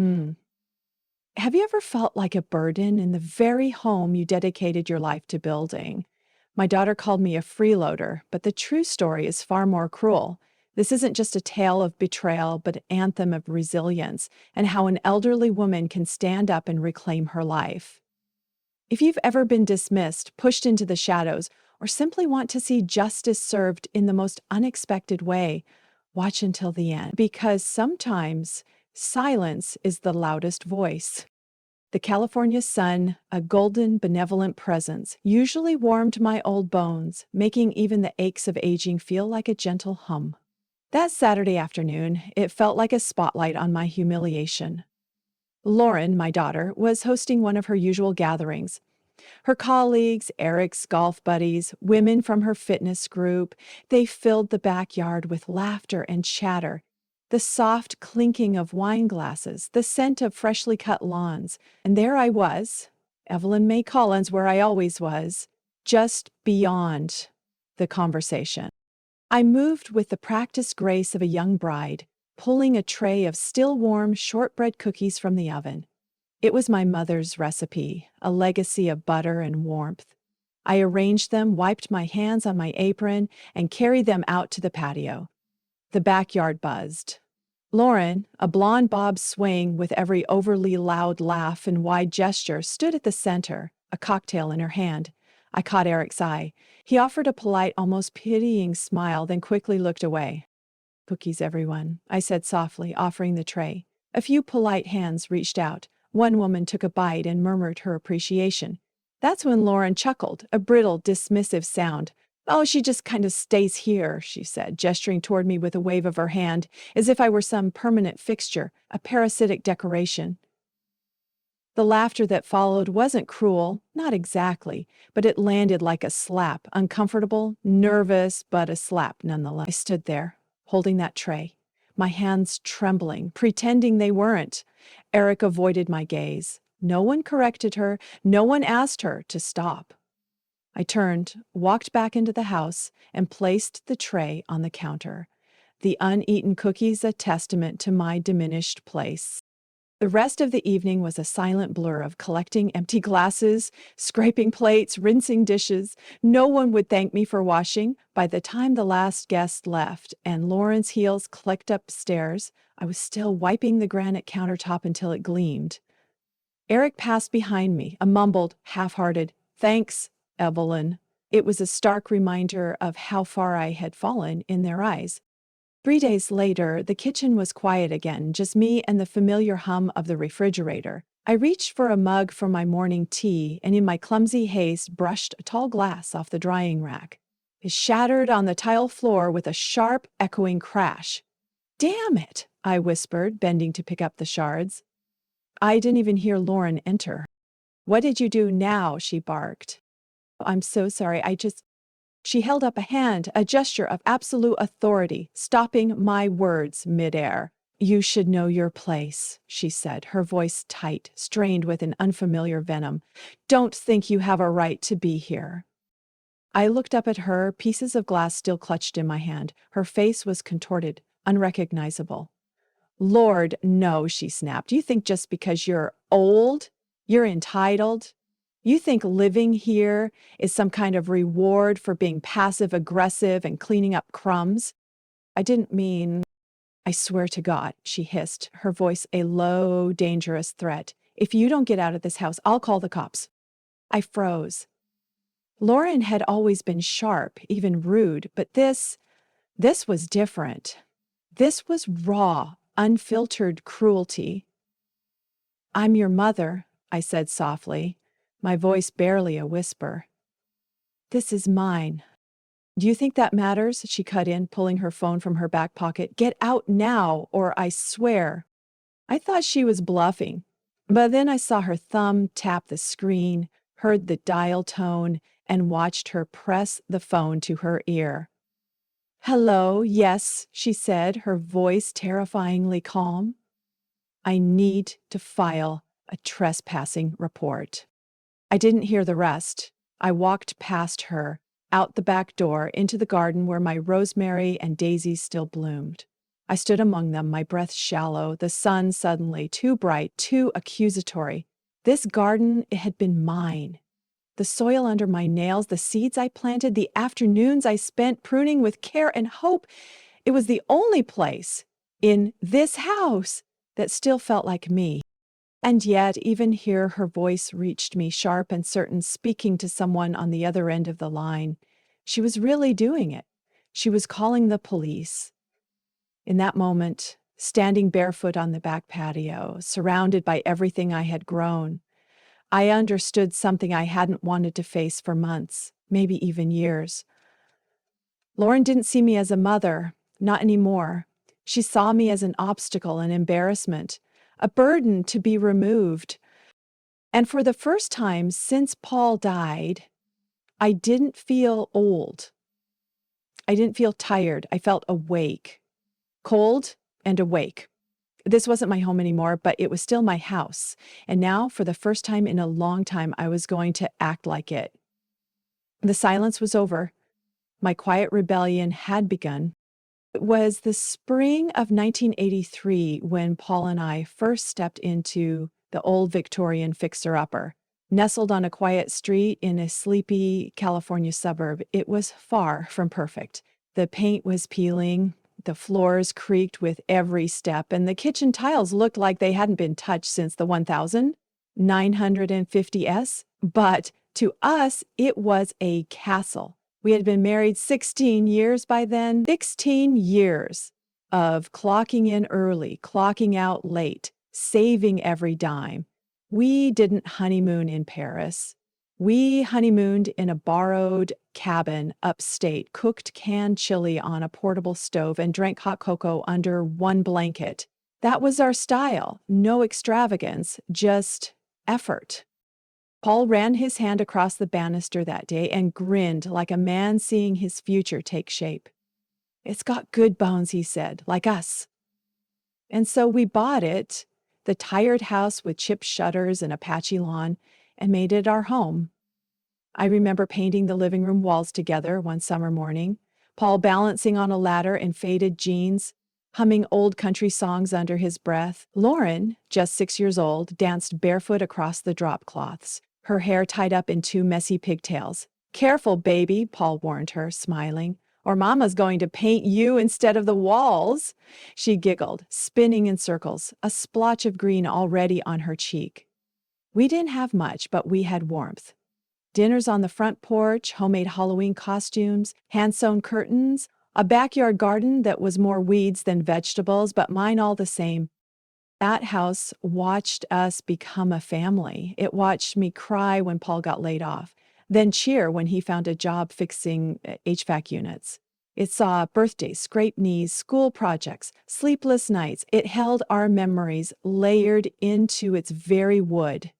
Hmm. Have you ever felt like a burden in the very home you dedicated your life to building? My daughter called me a freeloader, but the true story is far more cruel. This isn't just a tale of betrayal, but an anthem of resilience and how an elderly woman can stand up and reclaim her life. If you've ever been dismissed, pushed into the shadows, or simply want to see justice served in the most unexpected way, watch until the end, because sometimes silence is the loudest voice. The California sun, a golden, benevolent presence, usually warmed my old bones, making even the aches of aging feel like a gentle hum. That Saturday afternoon, it felt like a spotlight on my humiliation. Lauren, my daughter, was hosting one of her usual gatherings. Her colleagues, Eric's golf buddies, women from her fitness group, they filled the backyard with laughter and chatter. The soft clinking of wine glasses, the scent of freshly cut lawns. And there I was, Evelyn May Collins, where I always was, just beyond the conversation. I moved with the practiced grace of a young bride, pulling a tray of still warm shortbread cookies from the oven. It was my mother's recipe, a legacy of butter and warmth. I arranged them, wiped my hands on my apron, and carried them out to the patio. The backyard buzzed. Lauren, a blonde bob swaying with every overly loud laugh and wide gesture, stood at the center, a cocktail in her hand. I caught Eric's eye. He offered a polite, almost pitying smile, then quickly looked away. "Cookies, everyone," I said softly, offering the tray. A few polite hands reached out. One woman took a bite and murmured her appreciation. That's when Lauren chuckled, a brittle, dismissive sound. "Oh, she just kind of stays here," she said, gesturing toward me with a wave of her hand, as if I were some permanent fixture, a parasitic decoration. The laughter that followed wasn't cruel, not exactly, but it landed like a slap, uncomfortable, nervous, but a slap nonetheless. I stood there, holding that tray, my hands trembling, pretending they weren't. Eric avoided my gaze. No one corrected her, no one asked her to stop. I turned, walked back into the house, and placed the tray on the counter. The uneaten cookies a testament to my diminished place. The rest of the evening was a silent blur of collecting empty glasses, scraping plates, rinsing dishes. No one would thank me for washing. By the time the last guest left and Lauren's heels clicked upstairs, I was still wiping the granite countertop until it gleamed. Eric passed behind me, a mumbled, half-hearted, "Thanks, Evelyn." It was a stark reminder of how far I had fallen in their eyes. 3 days later, the kitchen was quiet again, just me and the familiar hum of the refrigerator. I reached for a mug for my morning tea and in my clumsy haste brushed a tall glass off the drying rack. It shattered on the tile floor with a sharp, echoing crash. "Damn it," I whispered, bending to pick up the shards. I didn't even hear Lauren enter. "What did you do now?" she barked. "I'm so sorry, She held up a hand, a gesture of absolute authority, stopping my words midair. "You should know your place," she said, her voice tight, strained with an unfamiliar venom. "Don't think you have a right to be here." I looked up at her, pieces of glass still clutched in my hand. Her face was contorted, unrecognizable. "Lord, no," she snapped. "You think just because you're old, you're entitled? You think living here is some kind of reward for being passive-aggressive and cleaning up crumbs? I didn't mean—" "I swear to God," she hissed, her voice a low, dangerous threat. "If you don't get out of this house, I'll call the cops." I froze. Lauren had always been sharp, even rude, but this was different. This was raw, unfiltered cruelty. "I'm your mother," I said softly, my voice barely a whisper. "This is mine." "Do you think that matters?" she cut in, pulling her phone from her back pocket. "Get out now, or I swear." I thought she was bluffing, but then I saw her thumb tap the screen, heard the dial tone, and watched her press the phone to her ear. "Hello, yes," she said, her voice terrifyingly calm. "I need to file a trespassing report." I didn't hear the rest. I walked past her, out the back door, into the garden where my rosemary and daisies still bloomed. I stood among them, my breath shallow, the sun suddenly too bright, too accusatory. This garden, it had been mine. The soil under my nails, the seeds I planted, the afternoons I spent pruning with care and hope. It was the only place in this house that still felt like me. And yet, even here, her voice reached me, sharp and certain, speaking to someone on the other end of the line. She was really doing it. She was calling the police. In that moment, standing barefoot on the back patio, surrounded by everything I had grown, I understood something I hadn't wanted to face for months, maybe even years. Lauren didn't see me as a mother, not anymore. She saw me as an obstacle, an embarrassment, a burden to be removed. And for the first time since Paul died, I didn't feel old. I didn't feel tired. I felt awake, cold and awake. This wasn't my home anymore, but it was still my house. And now, for the first time in a long time, I was going to act like it. The silence was over. My quiet rebellion had begun. It was the spring of 1983 when Paul and I first stepped into the old Victorian fixer-upper. Nestled on a quiet street in a sleepy California suburb, it was far from perfect. The paint was peeling, the floors creaked with every step, and the kitchen tiles looked like they hadn't been touched since the 1950s. But to us, it was a castle. We had been married 16 years by then, 16 years of clocking in early, clocking out late, saving every dime. We didn't honeymoon in Paris. We honeymooned in a borrowed cabin upstate, cooked canned chili on a portable stove, and drank hot cocoa under one blanket. That was our style. No extravagance, just effort. Paul ran his hand across the banister that day and grinned like a man seeing his future take shape. "It's got good bones," he said, "like us." And so we bought it, the tired house with chipped shutters and a patchy lawn, and made it our home. I remember painting the living room walls together one summer morning, Paul balancing on a ladder in faded jeans, humming old country songs under his breath. Lauren, just 6 years old, danced barefoot across the drop cloths, her hair tied up in two messy pigtails. "Careful, baby," Paul warned her, smiling, "or Mama's going to paint you instead of the walls." She giggled, spinning in circles, a splotch of green already on her cheek. We didn't have much, but we had warmth. Dinners on the front porch, homemade Halloween costumes, hand-sewn curtains, a backyard garden that was more weeds than vegetables, but mine all the same. That house watched us become a family. It watched me cry when Paul got laid off, then cheer when he found a job fixing HVAC units. It saw birthdays, scraped knees, school projects, sleepless nights. It held our memories layered into its very wood.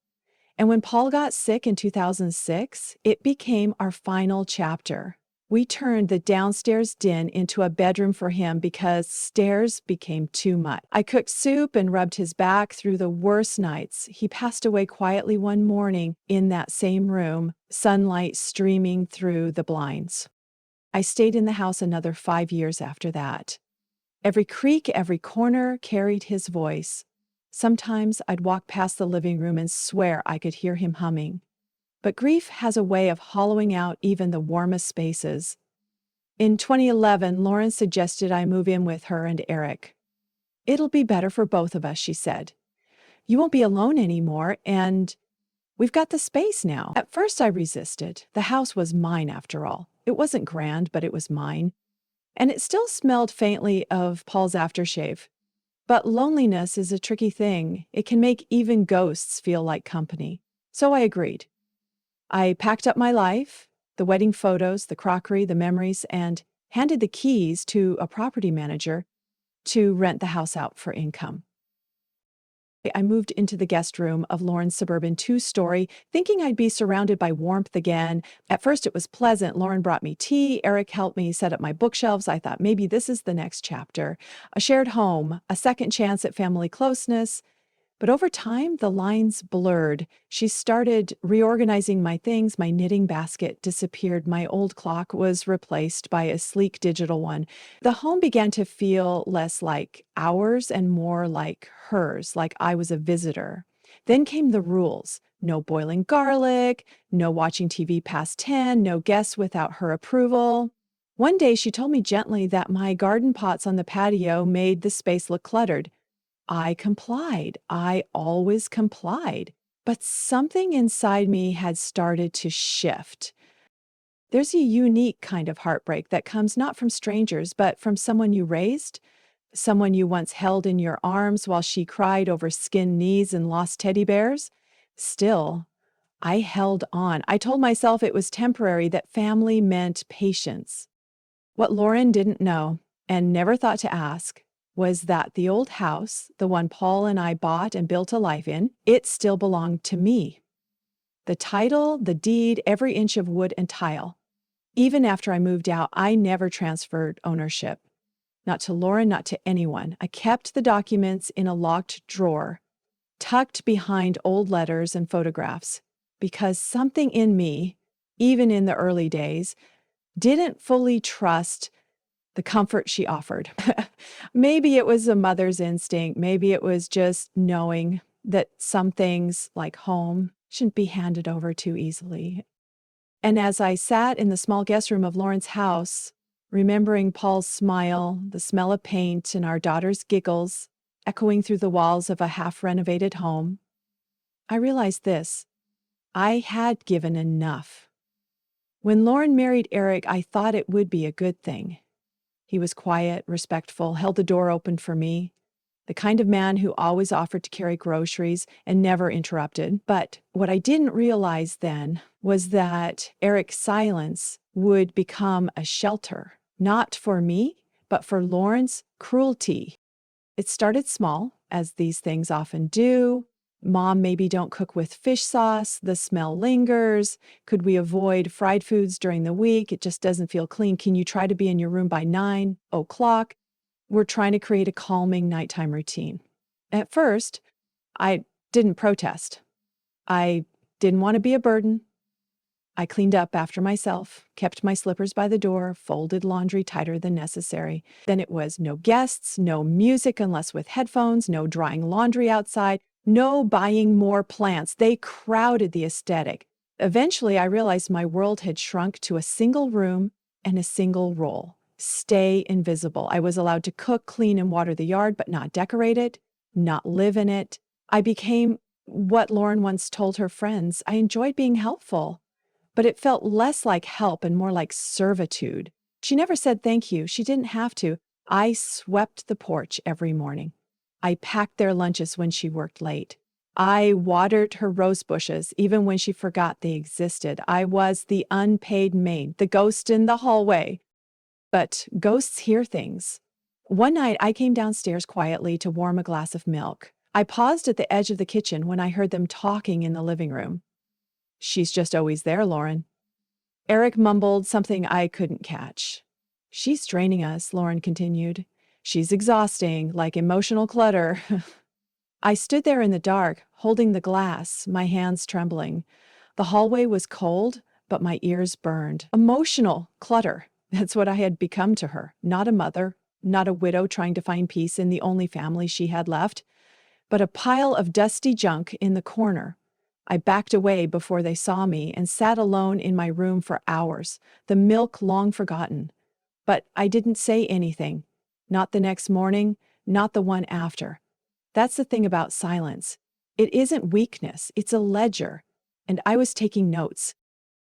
And when Paul got sick in 2006, it became our final chapter. We turned the downstairs den into a bedroom for him because stairs became too much. I cooked soup and rubbed his back through the worst nights. He passed away quietly one morning in that same room, sunlight streaming through the blinds. I stayed in the house another 5 years after that. Every creak, every corner carried his voice. Sometimes I'd walk past the living room and swear I could hear him humming. But grief has a way of hollowing out even the warmest spaces. In 2011, Lauren suggested I move in with her and Eric. "It'll be better for both of us," she said. "You won't be alone anymore, and we've got the space now." At first I resisted. The house was mine after all. It wasn't grand, but it was mine. And it still smelled faintly of Paul's aftershave. But loneliness is a tricky thing. It can make even ghosts feel like company. So I agreed. I packed up my life, the wedding photos, the crockery, the memories, and handed the keys to a property manager to rent the house out for income. I moved into the guest room of Lauren's suburban 2-story, thinking I'd be surrounded by warmth again. At first it was pleasant. Lauren brought me tea. Eric helped me set up my bookshelves. I thought maybe this is the next chapter. A shared home, a second chance at family closeness. But over time, the lines blurred. She started reorganizing my things. My knitting basket disappeared. My old clock was replaced by a sleek digital one. The home began to feel less like ours and more like hers, like I was a visitor. Then came the rules. No boiling garlic, no watching TV past 10, no guests without her approval. One day she told me gently that my garden pots on the patio made the space look cluttered. I complied. I always complied. But something inside me had started to shift. There's a unique kind of heartbreak that comes not from strangers, but from someone you raised, someone you once held in your arms while she cried over skinned knees and lost teddy bears. Still, I held on. I told myself it was temporary, that family meant patience. What Lauren didn't know, and never thought to ask, was that the old house, the one Paul and I bought and built a life in, it still belonged to me. The title, the deed, every inch of wood and tile. Even after I moved out, I never transferred ownership. Not to Lauren, not to anyone. I kept the documents in a locked drawer, tucked behind old letters and photographs, because something in me, even in the early days, didn't fully trust the comfort she offered. Maybe it was a mother's instinct. Maybe it was just knowing that some things, like home, shouldn't be handed over too easily. And as I sat in the small guest room of Lauren's house, remembering Paul's smile, the smell of paint, and our daughter's giggles echoing through the walls of a half-renovated home, I realized this: I had given enough. When Lauren married Eric, I thought it would be a good thing. He was quiet, respectful, held the door open for me, the kind of man who always offered to carry groceries and never interrupted. But what I didn't realize then was that Eric's silence would become a shelter, not for me, but for Lauren's cruelty. It started small, as these things often do. Mom, maybe don't cook with fish sauce. The smell lingers. Could we avoid fried foods during the week? It just doesn't feel clean. Can you try to be in your room by 9 o'clock? We're trying to create a calming nighttime routine. At first, I didn't protest. I didn't want to be a burden. I cleaned up after myself, kept my slippers by the door, folded laundry tighter than necessary. Then it was no guests, no music unless with headphones, no drying laundry outside, no buying more plants. They crowded the aesthetic. Eventually, I realized my world had shrunk to a single room and a single role: stay invisible. I was allowed to cook, clean, and water the yard, but not decorate it, not live in it. I became what Lauren once told her friends: I enjoyed being helpful. But it felt less like help and more like servitude. She never said thank you. She didn't have to. I swept the porch every morning. I packed their lunches when she worked late. I watered her rose bushes even when she forgot they existed. I was the unpaid maid, the ghost in the hallway. But ghosts hear things. One night, I came downstairs quietly to warm a glass of milk. I paused at the edge of the kitchen when I heard them talking in the living room. "She's just always there, Lauren." Eric mumbled something I couldn't catch. "She's draining us," Lauren continued. "She's exhausting, like emotional clutter." I stood there in the dark, holding the glass, my hands trembling. The hallway was cold, but my ears burned. Emotional clutter. That's what I had become to her. Not a mother, not a widow trying to find peace in the only family she had left, but a pile of dusty junk in the corner. I backed away before they saw me and sat alone in my room for hours, the milk long forgotten. But I didn't say anything. Not the next morning, not the one after. That's the thing about silence. It isn't weakness, it's a ledger. And I was taking notes.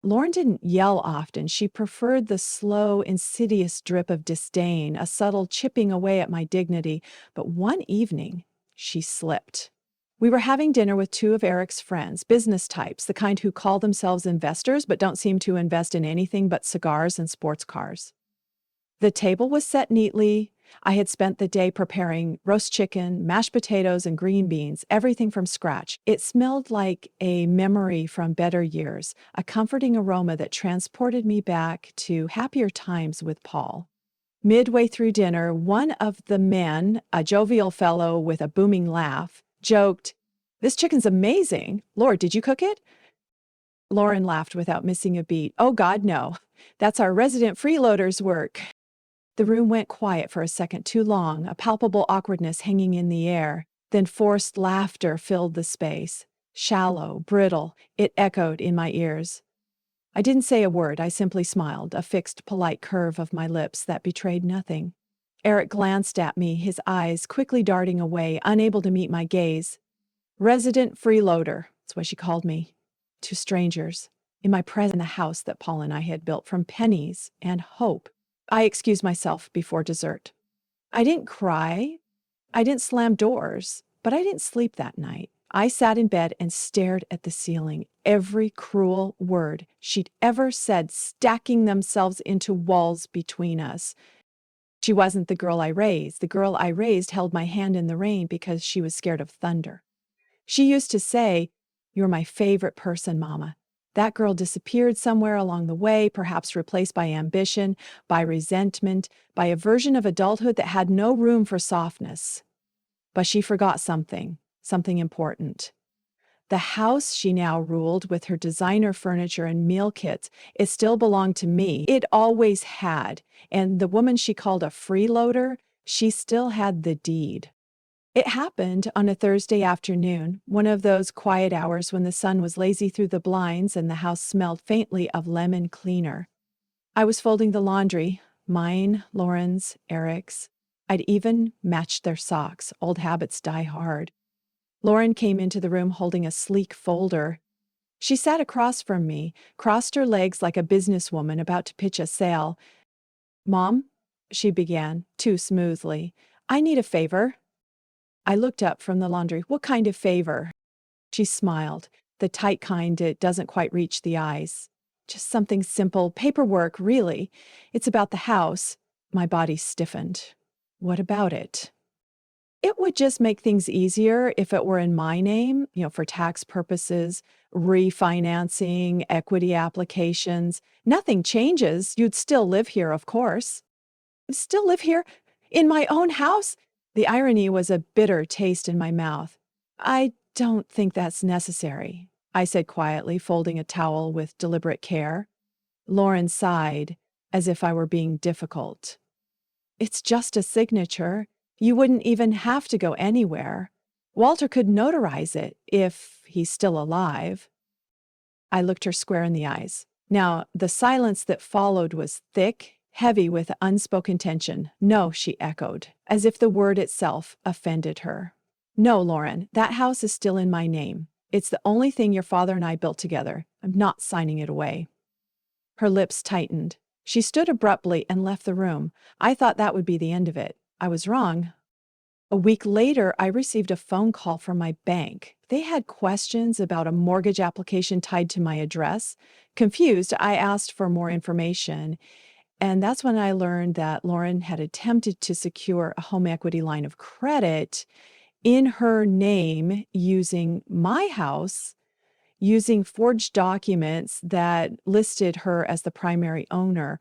Lauren didn't yell often. She preferred the slow, insidious drip of disdain, a subtle chipping away at my dignity. But one evening, she slipped. We were having dinner with two of Eric's friends, business types, the kind who call themselves investors but don't seem to invest in anything but cigars and sports cars. The table was set neatly. I had spent the day preparing roast chicken, mashed potatoes, and green beans, everything from scratch. It smelled like a memory from better years, a comforting aroma that transported me back to happier times with Paul. Midway through dinner, one of the men, a jovial fellow with a booming laugh, joked, "This chicken's amazing. Lord, did you cook it?" Lauren laughed without missing a beat. "Oh God, no. That's our resident freeloader's work." The room went quiet for a second too long, a palpable awkwardness hanging in the air. Then forced laughter filled the space. Shallow, brittle, it echoed in my ears. I didn't say a word, I simply smiled, a fixed, polite curve of my lips that betrayed nothing. Eric glanced at me, his eyes quickly darting away, unable to meet my gaze. Resident freeloader, that's what she called me. To strangers, in my presence in the house that Paul and I had built from pennies and hope. I excused myself before dessert. I didn't cry. I didn't slam doors, but I didn't sleep that night. I sat in bed and stared at the ceiling, every cruel word she'd ever said stacking themselves into walls between us. She wasn't the girl I raised. The girl I raised held my hand in the rain because she was scared of thunder. She used to say, "You're my favorite person, Mama." That girl disappeared somewhere along the way, perhaps replaced by ambition, by resentment, by a version of adulthood that had no room for softness. But she forgot something, something important. The house she now ruled with her designer furniture and meal kits, it still belonged to me. It always had. And the woman she called a freeloader, she still had the deed. It happened on a Thursday afternoon, one of those quiet hours when the sun was lazy through the blinds and the house smelled faintly of lemon cleaner. I was folding the laundry, mine, Lauren's, Eric's. I'd even matched their socks. Old habits die hard. Lauren came into the room holding a sleek folder. She sat across from me, crossed her legs like a businesswoman about to pitch a sale. "Mom," she began, too smoothly, "I need a favor." I looked up from the laundry. "What kind of favor?" She smiled, the tight kind it doesn't quite reach the eyes. "Just something simple, paperwork, really. It's about the house." My body stiffened. "What about it?" "It would just make things easier if it were in my name, for tax purposes, refinancing, equity applications. Nothing changes. You'd still live here, of course." "Still live here? In my own house?" The irony was a bitter taste in my mouth. "I don't think that's necessary," I said quietly, folding a towel with deliberate care. Lauren sighed, as if I were being difficult. "It's just a signature. You wouldn't even have to go anywhere. Walter could notarize it, if he's still alive." I looked her square in the eyes. Now, the silence that followed was thick, heavy with unspoken tension. "No," she echoed, as if the word itself offended her. "No, Lauren, that house is still in my name. It's the only thing your father and I built together. I'm not signing it away." Her lips tightened. She stood abruptly and left the room. I thought that would be the end of it. I was wrong. A week later, I received a phone call from my bank. They had questions about a mortgage application tied to my address. Confused, I asked for more information. And that's when I learned that Lauren had attempted to secure a home equity line of credit in her name using my house, using forged documents that listed her as the primary owner.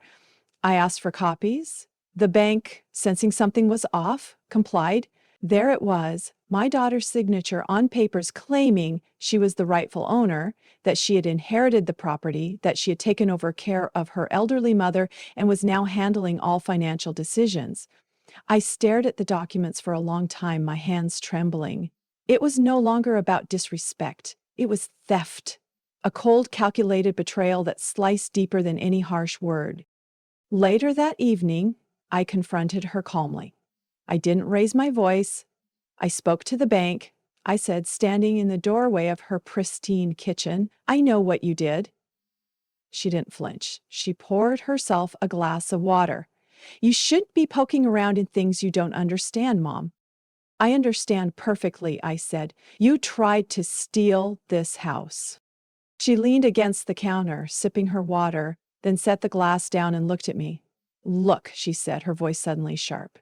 I asked for copies. The bank, sensing something was off, complied. There it was, my daughter's signature on papers claiming she was the rightful owner, that she had inherited the property, that she had taken over care of her elderly mother and was now handling all financial decisions. I stared at the documents for a long time, my hands trembling. It was no longer about disrespect. It was theft. A cold, calculated betrayal that sliced deeper than any harsh word. Later that evening, I confronted her calmly. I didn't raise my voice. I spoke to the bank. I said, standing in the doorway of her pristine kitchen, "I know what you did." She didn't flinch. She poured herself a glass of water. "You shouldn't be poking around in things you don't understand, Mom." "I understand perfectly," I said. "You tried to steal this house." She leaned against the counter, sipping her water, then set the glass down and looked at me. "Look," she said, her voice suddenly sharp.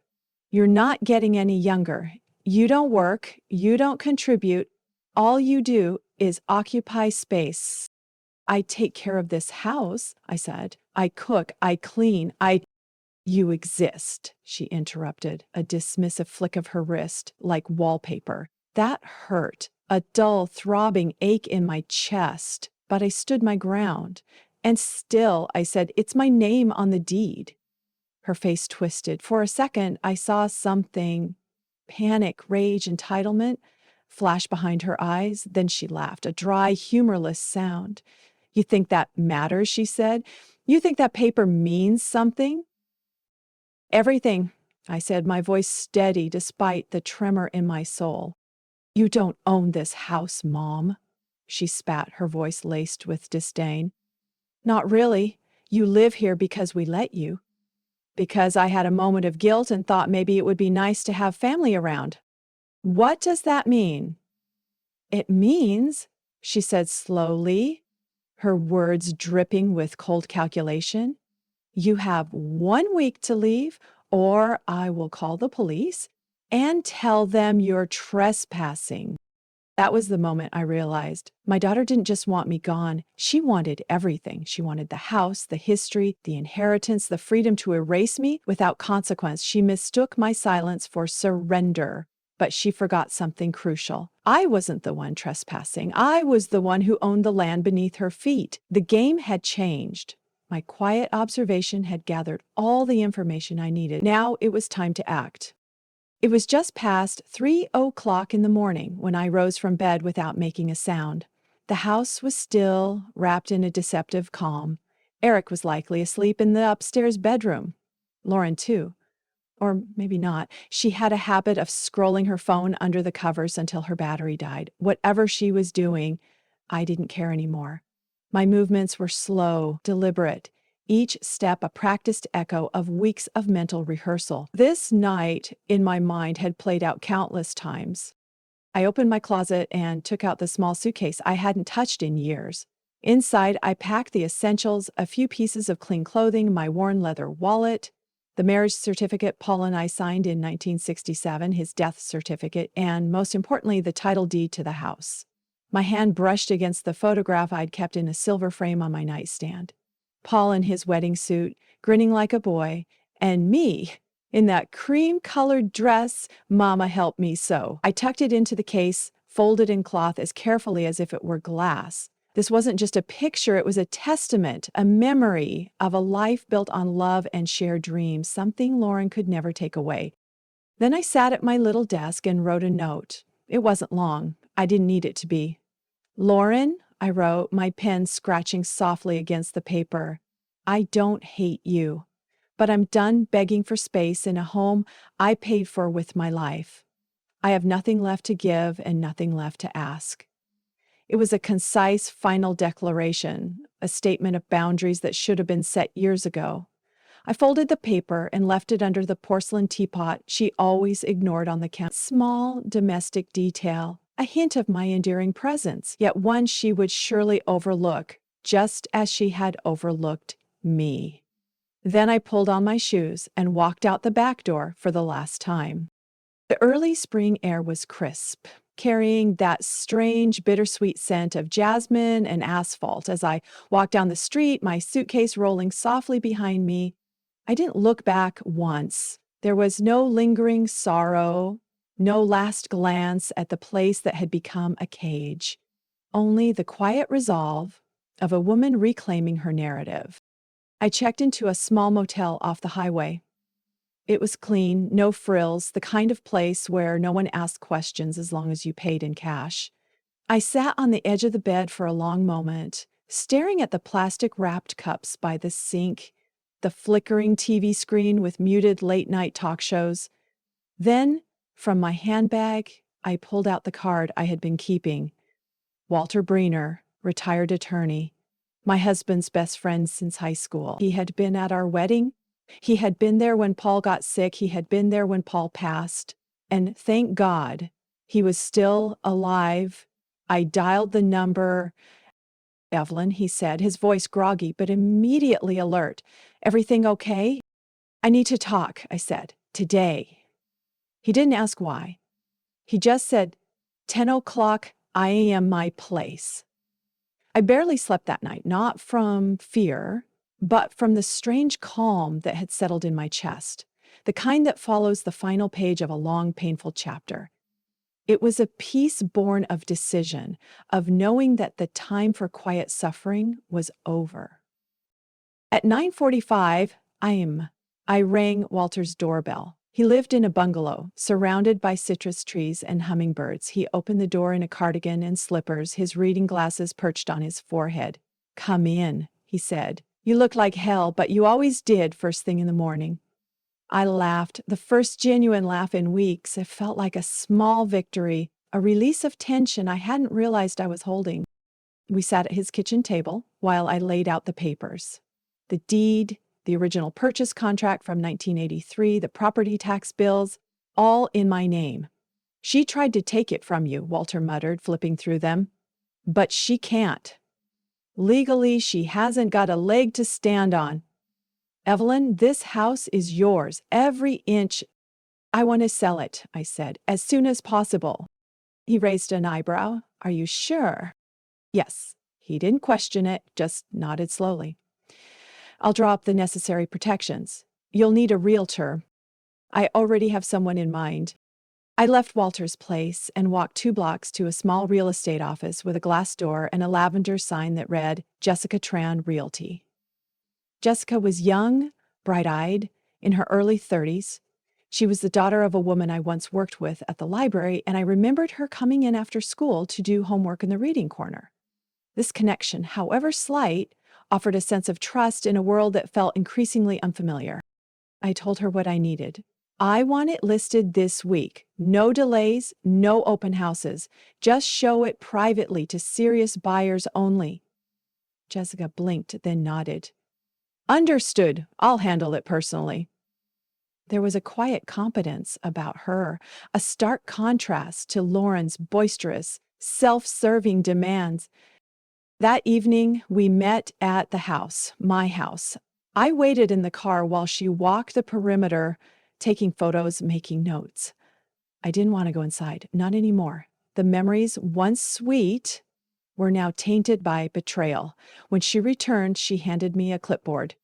"You're not getting any younger. You don't work. You don't contribute. All you do is occupy space." "I take care of this house," I said. "I cook. I clean. You exist," she interrupted, a dismissive flick of her wrist, like wallpaper. That hurt, a dull, throbbing ache in my chest, but I stood my ground. And still, I said, "It's my name on the deed." Her face twisted. For a second, I saw something, panic, rage, entitlement, flash behind her eyes. Then she laughed, a dry, humorless sound. "You think that matters?" she said. "You think that paper means something?" "Everything," I said, my voice steady despite the tremor in my soul. "You don't own this house, Mom," she spat, her voice laced with disdain. "Not really. You live here because we let you. Because I had a moment of guilt and thought maybe it would be nice to have family around." "What does that mean?" "It means," she said slowly, her words dripping with cold calculation, "you have 1 week to leave, or I will call the police and tell them you're trespassing." That was the moment I realized my daughter didn't just want me gone. She wanted everything. She wanted the house, the history, the inheritance, the freedom to erase me without consequence. She mistook my silence for surrender. But she forgot something crucial. I wasn't the one trespassing. I was the one who owned the land beneath her feet. The game had changed. My quiet observation had gathered all the information I needed. Now it was time to act. It was just past 3 o'clock in the morning when I rose from bed without making a sound. The house was still, wrapped in a deceptive calm. Eric was likely asleep in the upstairs bedroom. Lauren, too. Or maybe not. She had a habit of scrolling her phone under the covers until her battery died. Whatever she was doing, I didn't care anymore. My movements were slow, deliberate, each step a practiced echo of weeks of mental rehearsal. This night in my mind had played out countless times. I opened my closet and took out the small suitcase I hadn't touched in years. Inside, I packed the essentials, a few pieces of clean clothing, my worn leather wallet, the marriage certificate Paul and I signed in 1967, his death certificate, and most importantly, the title deed to the house. My hand brushed against the photograph I'd kept in a silver frame on my nightstand. Paul in his wedding suit, grinning like a boy, and me in that cream-colored dress Mama helped me sew. I tucked it into the case, folded in cloth as carefully as if it were glass. This wasn't just a picture, it was a testament, a memory of a life built on love and shared dreams, something Lauren could never take away. Then I sat at my little desk and wrote a note. It wasn't long. I didn't need it to be. "Lauren," I wrote, my pen scratching softly against the paper, "I don't hate you, but I'm done begging for space in a home I paid for with my life. I have nothing left to give and nothing left to ask." It was a concise, final declaration, a statement of boundaries that should have been set years ago. I folded the paper and left it under the porcelain teapot she always ignored on the counter. Small domestic detail, a hint of my endearing presence, yet one she would surely overlook, just as she had overlooked me. Then I pulled on my shoes and walked out the back door for the last time. The early spring air was crisp, carrying that strange, bittersweet scent of jasmine and asphalt. As I walked down the street, my suitcase rolling softly behind me, I didn't look back once. There was no lingering sorrow, no last glance at the place that had become a cage. Only the quiet resolve of a woman reclaiming her narrative. I checked into a small motel off the highway. It was clean, no frills, the kind of place where no one asked questions as long as you paid in cash. I sat on the edge of the bed for a long moment, staring at the plastic-wrapped cups by the sink, the flickering TV screen with muted late-night talk shows. Then, from my handbag, I pulled out the card I had been keeping. Walter Breener, retired attorney, my husband's best friend since high school. He had been at our wedding. He had been there when Paul got sick. He had been there when Paul passed. And thank God, he was still alive. I dialed the number. "Evelyn," he said, his voice groggy but immediately alert. "Everything okay?" "I need to talk," I said. "Today." He didn't ask why. He just said, 10 o'clock, I am my place. I barely slept that night, not from fear, but from the strange calm that had settled in my chest, the kind that follows the final page of a long, painful chapter. It was a peace born of decision, of knowing that the time for quiet suffering was over. At 9:45, I rang Walter's doorbell. He lived in a bungalow, surrounded by citrus trees and hummingbirds. He opened the door in a cardigan and slippers, his reading glasses perched on his forehead. "Come in," he said. "You look like hell, but you always did first thing in the morning." I laughed, the first genuine laugh in weeks. It felt like a small victory, a release of tension I hadn't realized I was holding. We sat at his kitchen table while I laid out the papers. The deed, the original purchase contract from 1983, the property tax bills, all in my name. "She tried to take it from you," Walter muttered, flipping through them. "But she can't. Legally, she hasn't got a leg to stand on. Evelyn, this house is yours, every inch." "I want to sell it," I said, "as soon as possible." He raised an eyebrow. "Are you sure?" "Yes." He didn't question it, just nodded slowly. "I'll draw up the necessary protections. You'll need a realtor. I already have someone in mind." I left Walter's place and walked 2 blocks to a small real estate office with a glass door and a lavender sign that read, "Jessica Tran Realty." Jessica was young, bright-eyed, in her early 30s. She was the daughter of a woman I once worked with at the library, and I remembered her coming in after school to do homework in the reading corner. This connection, however slight, offered a sense of trust in a world that felt increasingly unfamiliar. I told her what I needed. "I want it listed this week. No delays, no open houses. Just show it privately to serious buyers only." Jessica blinked, then nodded. "Understood. I'll handle it personally." There was a quiet competence about her, a stark contrast to Lauren's boisterous, self-serving demands. That evening, we met at the house, my house. I waited in the car while she walked the perimeter, taking photos, making notes. I didn't want to go inside, not anymore. The memories, once sweet, were now tainted by betrayal. When she returned, she handed me a clipboard.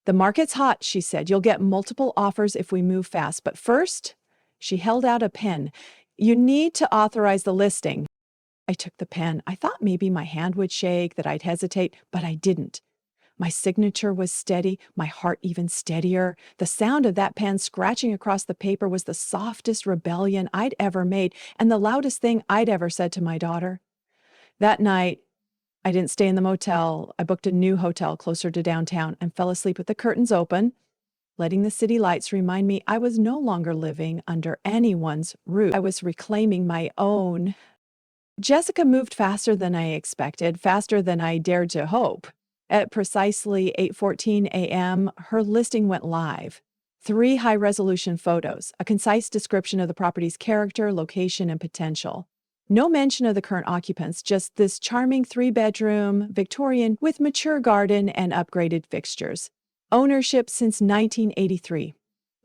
"The market's hot," she said. "You'll get multiple offers if we move fast. But first," she held out a pen, "you need to authorize the listing." I took the pen. I thought maybe my hand would shake, that I'd hesitate, but I didn't. My signature was steady, my heart even steadier. The sound of that pen scratching across the paper was the softest rebellion I'd ever made, and the loudest thing I'd ever said to my daughter. That night, I didn't stay in the motel. I booked a new hotel closer to downtown and fell asleep with the curtains open, letting the city lights remind me I was no longer living under anyone's roof. I was reclaiming my own. Jessica moved faster than I expected, faster than I dared to hope. At precisely 8:14 a.m., her listing went live. 3 high-resolution photos, a concise description of the property's character, location, and potential. No mention of the current occupants, just this charming 3-bedroom, Victorian, with mature garden and upgraded fixtures. Ownership since 1983.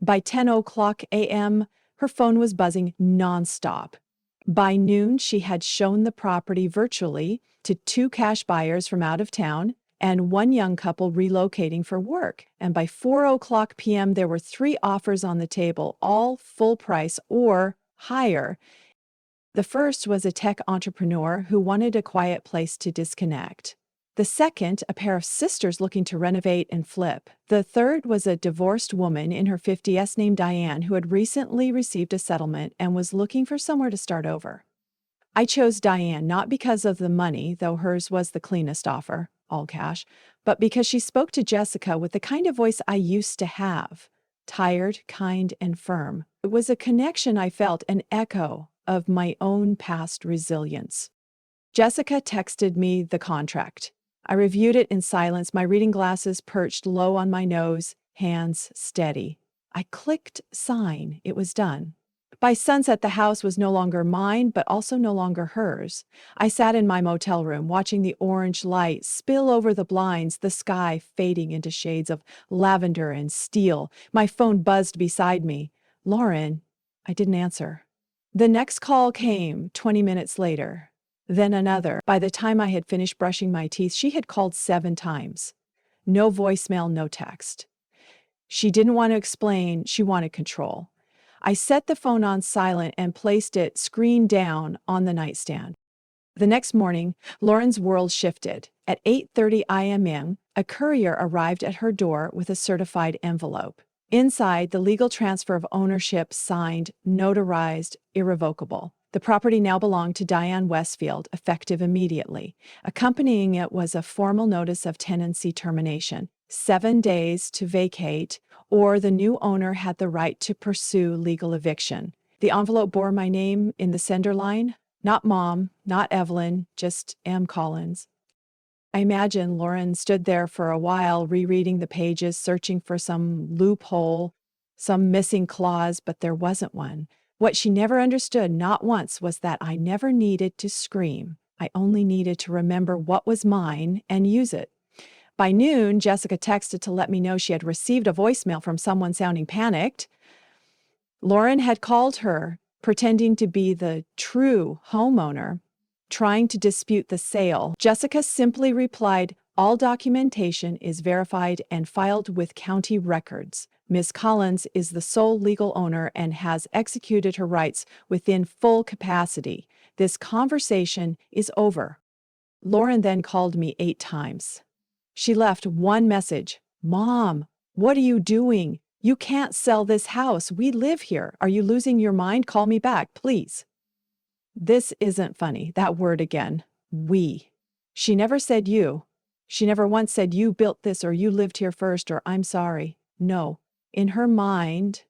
By 10:00 a.m., her phone was buzzing nonstop. By noon, she had shown the property virtually to 2 cash buyers from out of town and 1 young couple relocating for work. And by 4:00 p.m., there were 3 offers on the table, all full price or higher. The first was a tech entrepreneur who wanted a quiet place to disconnect. The second, a pair of sisters looking to renovate and flip. The third was a divorced woman in her 50s named Diane who had recently received a settlement and was looking for somewhere to start over. I chose Diane not because of the money, though hers was the cleanest offer, all cash, but because she spoke to Jessica with the kind of voice I used to have. Tired, kind, and firm. It was a connection I felt, an echo of my own past resilience. Jessica texted me the contract. I reviewed it in silence, my reading glasses perched low on my nose, hands steady. I clicked sign. It was done. By sunset, the house was no longer mine, but also no longer hers. I sat in my motel room, watching the orange light spill over the blinds, the sky fading into shades of lavender and steel. My phone buzzed beside me. "Lauren." I didn't answer. The next call came 20 minutes later. Then another. By the time I had finished brushing my teeth, she had called 7 times. No voicemail, no text. She didn't want to explain, she wanted control. I set the phone on silent and placed it screen down on the nightstand. The next morning, Lauren's world shifted. At 8:30 a.m., a courier arrived at her door with a certified envelope. Inside, the legal transfer of ownership signed, notarized, irrevocable. The property now belonged to Diane Westfield, effective immediately. Accompanying it was a formal notice of tenancy termination, 7 days to vacate, or the new owner had the right to pursue legal eviction. The envelope bore my name in the sender line. Not Mom, not Evelyn, just M. Collins. I imagine Lauren stood there for a while, rereading the pages, searching for some loophole, some missing clause, but there wasn't one. What she never understood, not once, was that I never needed to scream. I only needed to remember what was mine and use it. By noon, Jessica texted to let me know she had received a voicemail from someone sounding panicked. Lauren had called her, pretending to be the true homeowner, trying to dispute the sale. Jessica simply replied, "All documentation is verified and filed with county records. Ms. Collins is the sole legal owner and has executed her rights within full capacity. This conversation is over." Lauren then called me 8 times. She left one message: "Mom, what are you doing? You can't sell this house. We live here. Are you losing your mind? Call me back, please." This isn't funny. That word again. We. She never said you. She never once said you built this or you lived here first or I'm sorry. No. In her mind,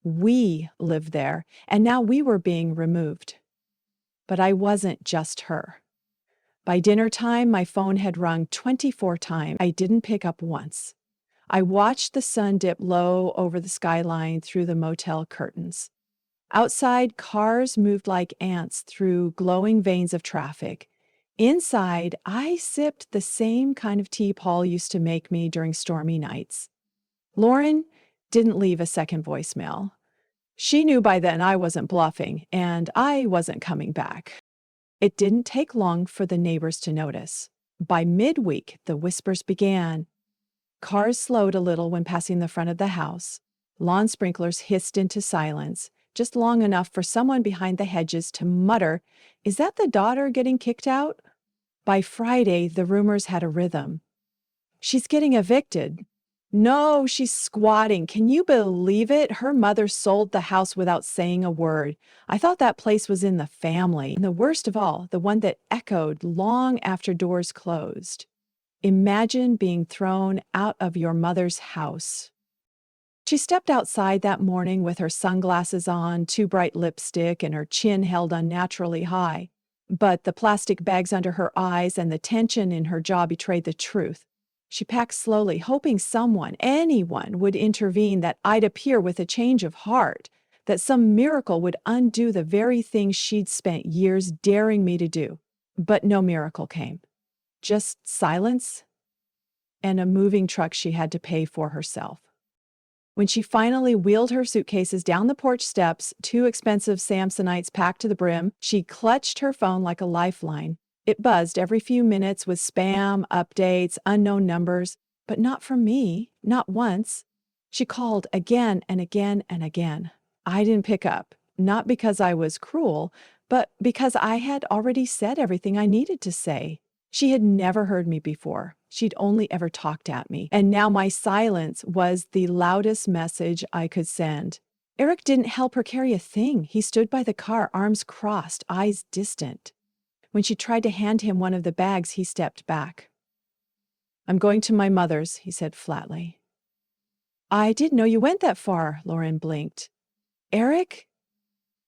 we lived there and now we were being removed. But I wasn't just her. By dinner time, my phone had rung 24 times. I didn't pick up once. I watched the sun dip low over the skyline through the motel curtains. Outside, cars moved like ants through glowing veins of traffic. Inside, I sipped the same kind of tea Paul used to make me during stormy nights. Lauren didn't leave a second voicemail. She knew by then I wasn't bluffing, and I wasn't coming back. It didn't take long for the neighbors to notice. By midweek, the whispers began. Cars slowed a little when passing the front of the house. Lawn sprinklers hissed into silence, just long enough for someone behind the hedges to mutter, "Is that the daughter getting kicked out?" By Friday, the rumors had a rhythm. "She's getting evicted." "No, she's squatting. Can you believe it? Her mother sold the house without saying a word. I thought that place was in the family." And the worst of all, the one that echoed long after doors closed. "Imagine being thrown out of your mother's house." She stepped outside that morning with her sunglasses on, too bright lipstick, and her chin held unnaturally high. But the plastic bags under her eyes and the tension in her jaw betrayed the truth. She packed slowly, hoping someone, anyone, would intervene, that I'd appear with a change of heart, that some miracle would undo the very thing she'd spent years daring me to do. But no miracle came. Just silence and a moving truck she had to pay for herself. When she finally wheeled her suitcases down the porch steps, 2 expensive Samsonites packed to the brim, she clutched her phone like a lifeline. It buzzed every few minutes with spam, updates, unknown numbers, but not from me, not once. She called again and again and again. I didn't pick up, not because I was cruel, but because I had already said everything I needed to say. She had never heard me before. She'd only ever talked at me. And now my silence was the loudest message I could send. Eric didn't help her carry a thing. He stood by the car, arms crossed, eyes distant. When she tried to hand him one of the bags, he stepped back. "I'm going to my mother's," he said flatly. "I didn't know you went that far," Lauren blinked. "Eric?"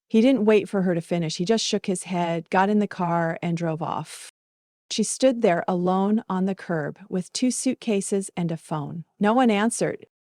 He didn't wait for her to finish. He just shook his head, got in the car, and drove off. She stood there alone on the curb with 2 suitcases and a phone. No one answered.